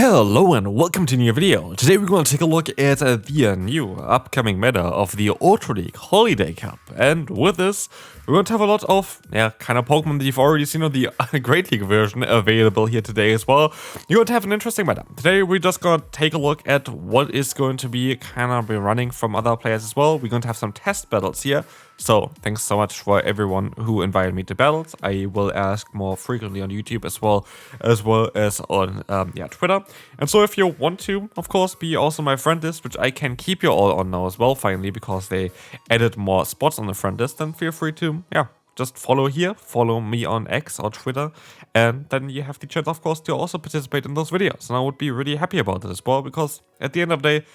Hello and welcome to a new video. Today we're going to take a look at the new upcoming meta of the Ultra League Holiday Cup. And with this, we're going to have a lot of, kind of Pokemon that you've already seen on the Great League version available here today as well. You're going to have an interesting meta. Today we're just going to take a look at what is going to be kind of running from other players as well. We're going to have some test battles here. So thanks so much for everyone who invited me to battles. I will ask more frequently on YouTube as well as on Twitter. And so if you want to, of course, be also my friend list, which I can keep you all on now as well, finally, because they added more spots on the friend list, then feel free to, just follow here, follow me on X or Twitter, and then you have the chance, of course, to also participate in those videos. And I would be really happy about it as well, because at the end of the day,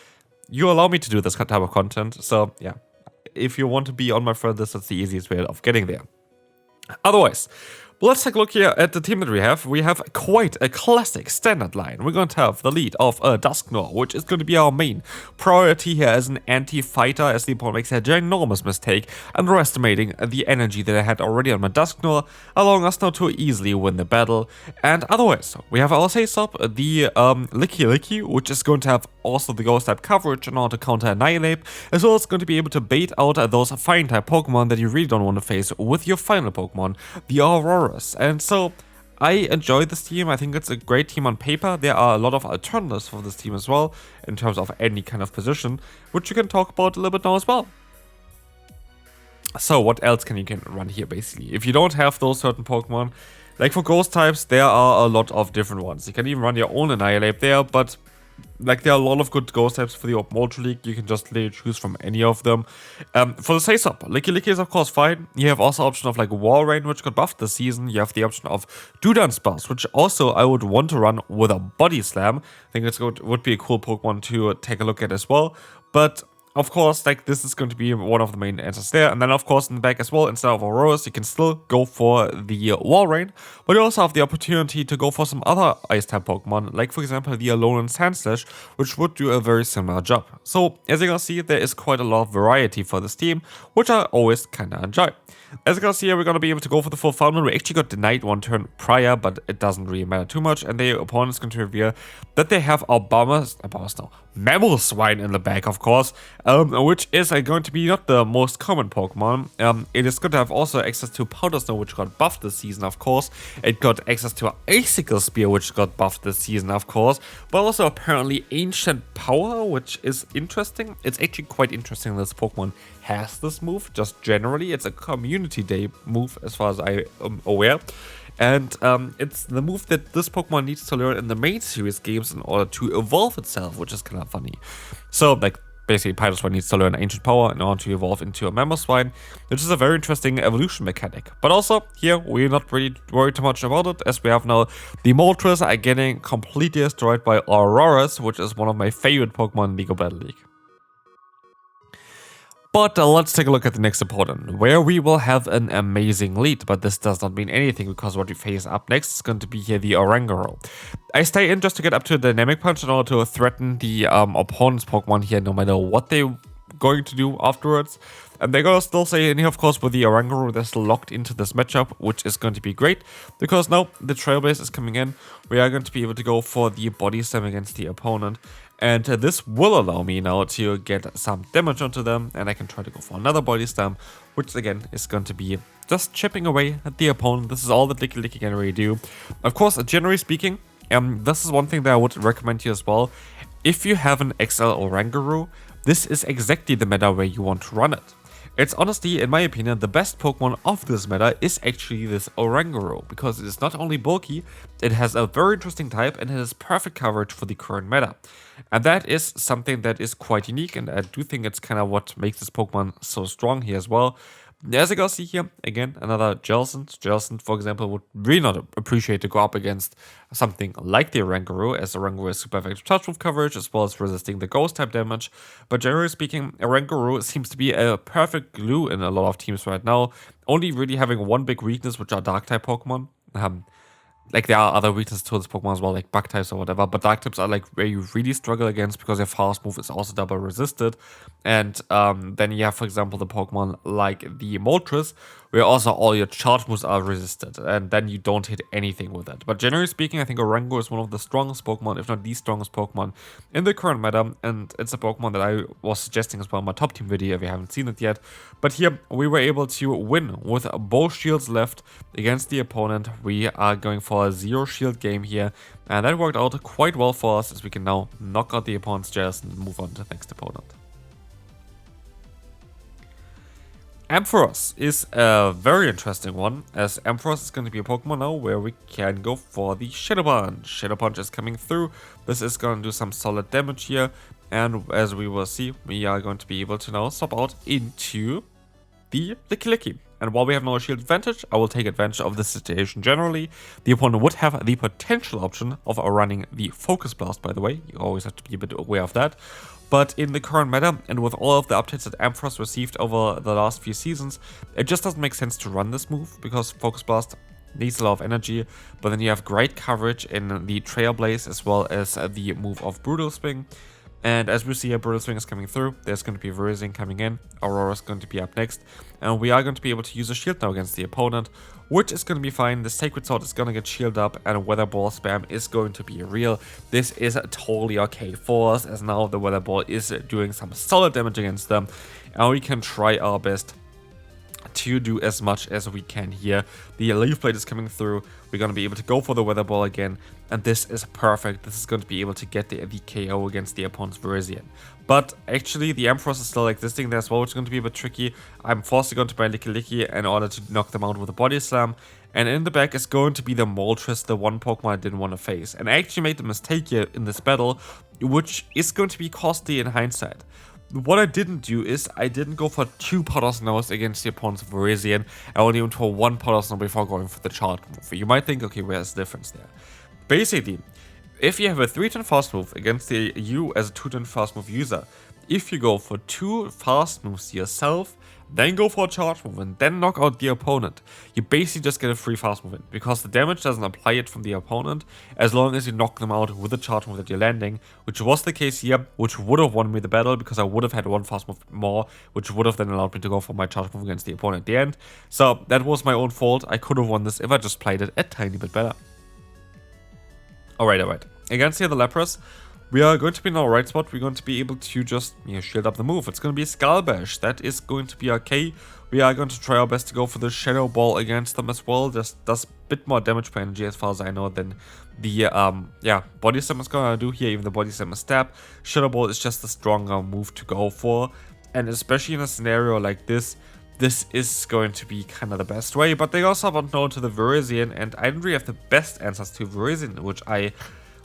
you allow me to do this type of content. So, if you want to be on my friend list, that's the easiest way of getting there. Otherwise, let's take a look here at the team that we have. We have quite a classic standard line. We're going to have the lead of Dusknoir, which is going to be our main priority here as an anti-fighter, as the opponent makes a ginormous mistake, underestimating the energy that I had already on my Dusknoir, allowing us now to easily win the battle. And otherwise, we have our Saysop, the Licky, which is going to have also the Ghost type coverage in order to counter Annihilate, as well as going to be able to bait out those Fire type Pokemon that you really don't want to face with your final Pokemon, the Aurora. And so I enjoy this team. I think it's a great team on paper. There are a lot of alternatives for this team as well in terms of any kind of position, which you can talk about a little bit now as well. So what else can you run here basically? If you don't have those certain Pokemon, like for ghost types, there are a lot of different ones. You can even run your own Annihilate there, but like there are a lot of good ghost types for the Open Ultra League. You can just literally choose from any of them. For the Saysop, Licky is of course fine. You have also option of like Wall Rain, which got buffed this season. You have the option of Dudan Spells, which also I would want to run with a Body Slam. I think would be a cool Pokemon to take a look at as well. But of course, like this is going to be one of the main answers there. And then of course in the back as well, instead of Auroras, you can still go for the Wall Rain, but you also have the opportunity to go for some other Ice type Pokemon, like for example the Alolan Sandslash, which would do a very similar job. So as you can see, there is quite a lot of variety for this team, which I always kind of enjoy. As you can see here, we're going to be able to go for the full Fountain. We actually got denied one turn prior, but it doesn't really matter too much. And the opponent is going to reveal that they have Mamoswine in the back, of course, which is going to be not the most common Pokemon. It is going to have also access to Powder Snow, which got buffed this season, of course. It got access to Icicle Spear, which got buffed this season, of course. But also apparently Ancient Power, which is interesting. It's actually quite interesting that this Pokemon has this move, just generally. It's a Community Day move, as far as I am aware. And it's the move that this Pokemon needs to learn in the main series games in order to evolve itself, which is kind of funny. So, like, basically, Pythoswine needs to learn Ancient Power in order to evolve into a Mamoswine, which is a very interesting evolution mechanic. But also, here, we're not really worried too much about it, as we have now the Moltres are getting completely destroyed by Auroras, which is one of my favorite Pokemon in League of Battle League. But let's take a look at the next opponent, where we will have an amazing lead, but this does not mean anything because what we face up next is going to be here the Oranguru. I stay in just to get up to a Dynamic Punch in order to threaten the opponent's Pokemon here, no matter what they're going to do afterwards. And they're going to still stay in here, of course, with the Oranguru. They're still locked into this matchup, which is going to be great, because now the Trailblaze is coming in. We are going to be able to go for the Body Slam against the opponent. And this will allow me now to get some damage onto them, and I can try to go for another Body Slam, which again is going to be just chipping away at the opponent. This is all that Licky can really do. Of course, generally speaking, this is one thing that I would recommend you as well. If you have an XL Oranguru, this is exactly the meta where you want to run it. It's honestly, in my opinion, the best Pokemon of this meta is actually this Oranguru, because it is not only bulky, it has a very interesting type and it has perfect coverage for the current meta. And that is something that is quite unique, and I do think it's kind of what makes this Pokemon so strong here as well. As you can see here, again, another Jellicent. Jellicent, for example, would really not appreciate to go up against something like the Oranguru, as Oranguru is super effective touch move coverage, as well as resisting the ghost type damage. But generally speaking, Oranguru seems to be a perfect glue in a lot of teams right now, only really having one big weakness, which are dark type Pokemon. Like there are other weaknesses to this Pokemon as well, like bug types or whatever, but dark types are like where you really struggle against because your fast move is also double resisted. And then you have, for example, the Pokemon like the Moltres, where also all your charge moves are resisted, and then you don't hit anything with it. But generally speaking, I think Orango is one of the strongest Pokemon, if not the strongest Pokemon in the current meta, and it's a Pokemon that I was suggesting as well in my top team video if you haven't seen it yet. But here, we were able to win with both shields left against the opponent. We are going for a 0 shield game here, and that worked out quite well for us, as we can now knock out the opponent's Jazz and move on to the next opponent. Ampharos is a very interesting one, as Ampharos is going to be a Pokemon now where we can go for the Shadow Punch. Shadow Punch is coming through. This is going to do some solid damage here, and as we will see, we are going to be able to now swap out into the Licky. And while we have no shield advantage, I will take advantage of the situation generally. The opponent would have the potential option of running the Focus Blast, by the way. You always have to be a bit aware of that. But in the current meta, and with all of the updates that Ampharos received over the last few seasons, it just doesn't make sense to run this move, because Focus Blast needs a lot of energy, but then you have great coverage in the Trailblaze as well as the move of Brutal Swing. And as we see here, Brutal Swing is coming through, there's going to be Verizon coming in, Aurora is going to be up next, and we are going to be able to use a shield now against the opponent, which is going to be fine. The Sacred Sword is going to get shielded up, and Weather Ball spam is going to be real. This is totally okay for us, as now the Weather Ball is doing some solid damage against them, and we can try our best to do as much as we can here. The Leaf Blade is coming through, we're going to be able to go for the Weather Ball again, and this is perfect. This is going to be able to get the KO against the opponent's Virizion. But actually the Ampharos is still existing there as well, which is going to be a bit tricky. I'm forced to go into my Licky in order to knock them out with a Body Slam, and in the back is going to be the Moltres, the one Pokemon I didn't want to face. And I actually made the mistake here in this battle, which is going to be costly in hindsight. What I didn't do is I didn't go for 2 Powder Snows against the opponent's Virizion. I only went for 1 Powder Snow before going for the charge move. You might think, okay, where's the difference there? Basically, if you have a 3-turn fast move against you as a 2-turn fast move user, if you go for 2 fast moves yourself, then go for a charge move and then knock out the opponent, you basically just get a free fast move in, because the damage doesn't apply it from the opponent as long as you knock them out with the charge move that you're landing, which was the case here, which would have won me the battle because I would have had 1 fast move more, which would have then allowed me to go for my charge move against the opponent at the end. So that was my own fault. I could have won this if I just played it a tiny bit better. Alright. Against here the Lapras, we are going to be in our right spot. We're going to be able to just shield up the move. It's going to be Skull Bash. That is going to be okay. We are going to try our best to go for the Shadow Ball against them as well. Just does a bit more damage per energy as far as I know than the Body Slam is going to do here. Even the Body Slam is stab. Shadow Ball is just a stronger move to go for. And especially in a scenario like this is going to be kind of the best way. But they also haven't known to the Virizion, and I didn't really have the best answers to Virizion, which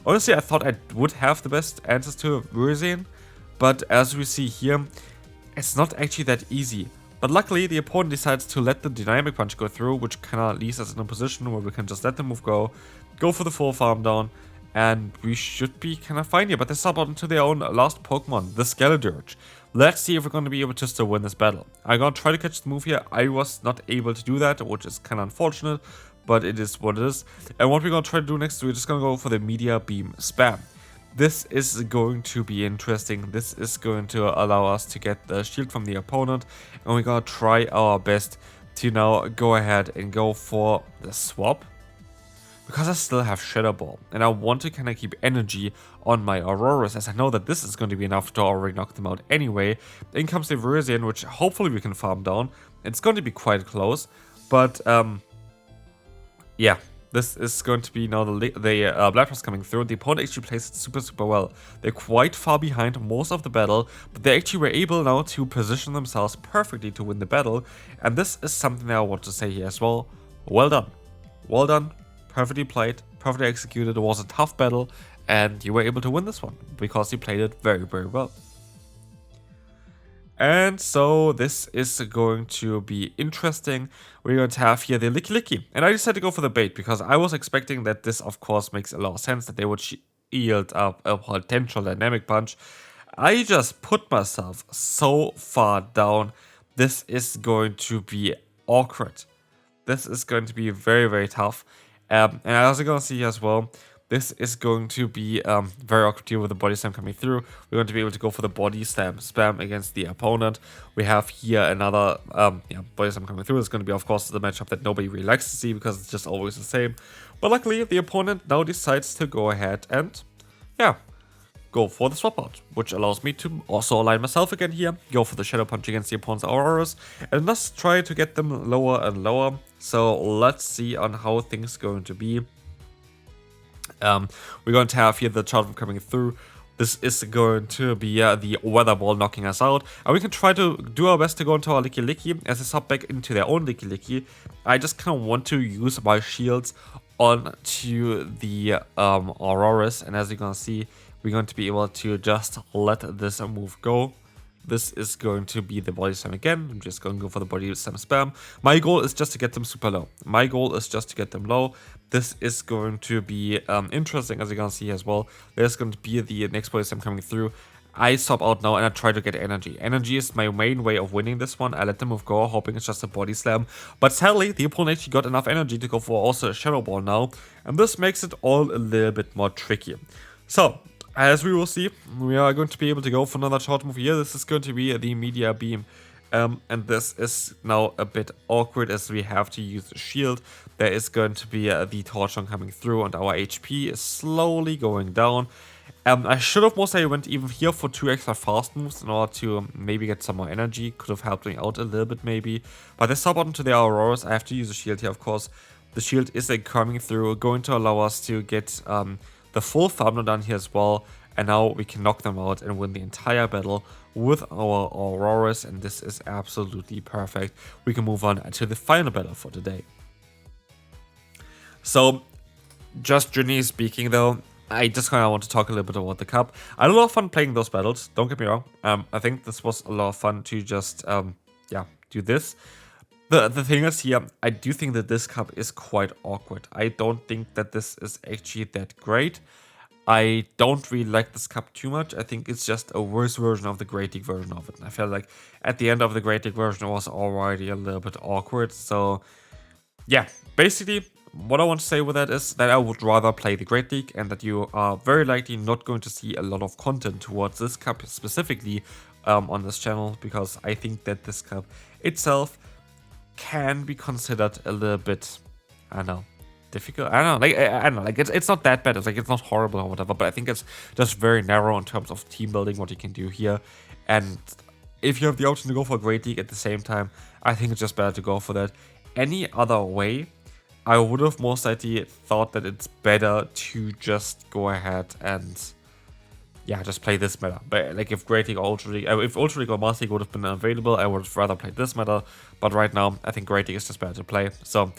honestly, I thought I would have the best answers to Virizion, but as we see here, it's not actually that easy. But luckily, the opponent decides to let the Dynamic Punch go through, which kind of leaves us in a position where we can just let the move go for the full farm down, and we should be kind of fine here. But they sub on to their own last Pokemon, the Skeledirge. Let's see if we're going to be able to still win this battle. I'm going to try to catch the move here. I was not able to do that, which is kind of unfortunate, but it is what it is. And what we're going to try to do next, we're just going to go for the Meteor Beam spam. This is going to be interesting. This is going to allow us to get the shield from the opponent, and we're going to try our best to now go ahead and go for the swap, because I still have Shadow Ball, and I want to kind of keep energy on my Auroras, as I know that this is going to be enough to already knock them out anyway. In comes the Virizion, which hopefully we can farm down. It's going to be quite close, but yeah, this is going to be now the Lapras coming through. The opponent actually plays it super well. They're quite far behind most of the battle, but they actually were able now to position themselves perfectly to win the battle, and this is something that I want to say here as well. Well done. Well done. Perfectly played, perfectly executed. It was a tough battle, and you were able to win this one because you played it very well. And so this is going to be interesting. We're going to have here the Licky, and I decided to go for the bait because I was expecting that this, of course, makes a lot of sense, that they would yield up a potential Dynamic Punch. I just put myself so far down. This is going to be awkward. This is going to be very tough. And I also going to see as well, this is going to be very awkward here with the body slam coming through. We're going to be able to go for the body slam spam against the opponent. We have here another body slam coming through. It's going to be, of course, the matchup that nobody really likes to see because it's just always the same. But luckily, the opponent now decides to go ahead and, go for the swap out, which allows me to also align myself again here, go for the Shadow Punch against the opponent's Auroras, and thus try to get them lower and lower. So let's see on how things going to be. We're going to have here the Charge coming through. This is going to be the Weather Ball knocking us out. And we can try to do our best to go into our Licky Licky. As they sub back into their own Licky Licky, I just kind of want to use my shields onto the Auroras. And as you're going to see, we're going to be able to just let this move go. This is going to be the body slam again. I'm just going to go for the body slam spam. My goal is just to get them super low. My goal is just to get them low. This is going to be interesting, as you're going to see as well. There's going to be the next body slam coming through. I swap out now and I try to get energy. Energy is my main way of winning this one. I let the move go, hoping it's just a body slam. But sadly, the opponent actually got enough energy to go for also a Shadow Ball now. And this makes it all a little bit more tricky. So, as we will see, we are going to be able to go for another short move here. This is going to be the Media Beam. And this is now a bit awkward as we have to use the shield. There is going to be the Torch on coming through and our HP is slowly going down. I should have most likely went even here for 2 extra fast moves in order to maybe get some more energy. Could have helped me out a little bit maybe. But they sub onto the Auroras. I have to use the shield here, of course. The shield is coming through, going to allow us to get the full farm done here as well, and now we can knock them out and win the entire battle with our Auroras, and this is absolutely perfect. We can move on to the final battle for today. So, just generally speaking though, I just kind of want to talk a little bit about the cup. I had a lot of fun playing those battles, don't get me wrong. I think this was a lot of fun to just, do this. The thing is here, I do think that this cup is quite awkward. I don't think that this is actually that great. I don't really like this cup too much. I think it's just a worse version of the Great League version of it. I felt like at the end of the Great League version it was already a little bit awkward. So yeah, basically what I want to say with that is that I would rather play the Great League and that you are very likely not going to see a lot of content towards this cup specifically on this channel, because I think that this cup itself can be considered a little bit, I don't know, difficult. I don't know, like it's not that bad. It's like it's not horrible or whatever, but I think it's just very narrow in terms of team building, what you can do here. And if you have the option to go for a Great League at the same time, I think it's just better to go for that. Any other way, I would have most likely thought that it's better to just go ahead and just play this meta. But like if Great League or Ultra League, if Ultra League or Master League would have been available, I would have rather played this meta. But right now, I think Great League is just better to play. So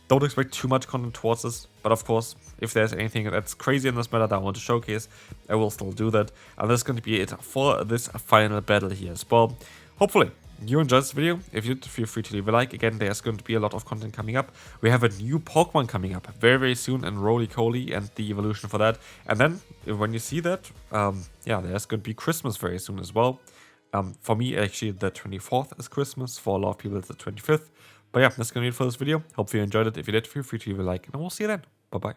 don't expect too much content towards this. But of course, if there's anything that's crazy in this meta that I want to showcase, I will still do that. And that's going to be it for this final battle here as well. Hopefully you enjoyed this video. If you did, feel free to leave a like. Again, there's going to be a lot of content coming up. We have a new Pokemon coming up very, very soon, and Roly Coly and the evolution for that. And then when you see that, there's going to be Christmas very soon as well. For me, actually, the 24th is Christmas. For a lot of people, it's the 25th. But yeah, that's going to be it for this video. Hope you enjoyed it. If you did, feel free to leave a like, and we'll see you then. Bye-bye.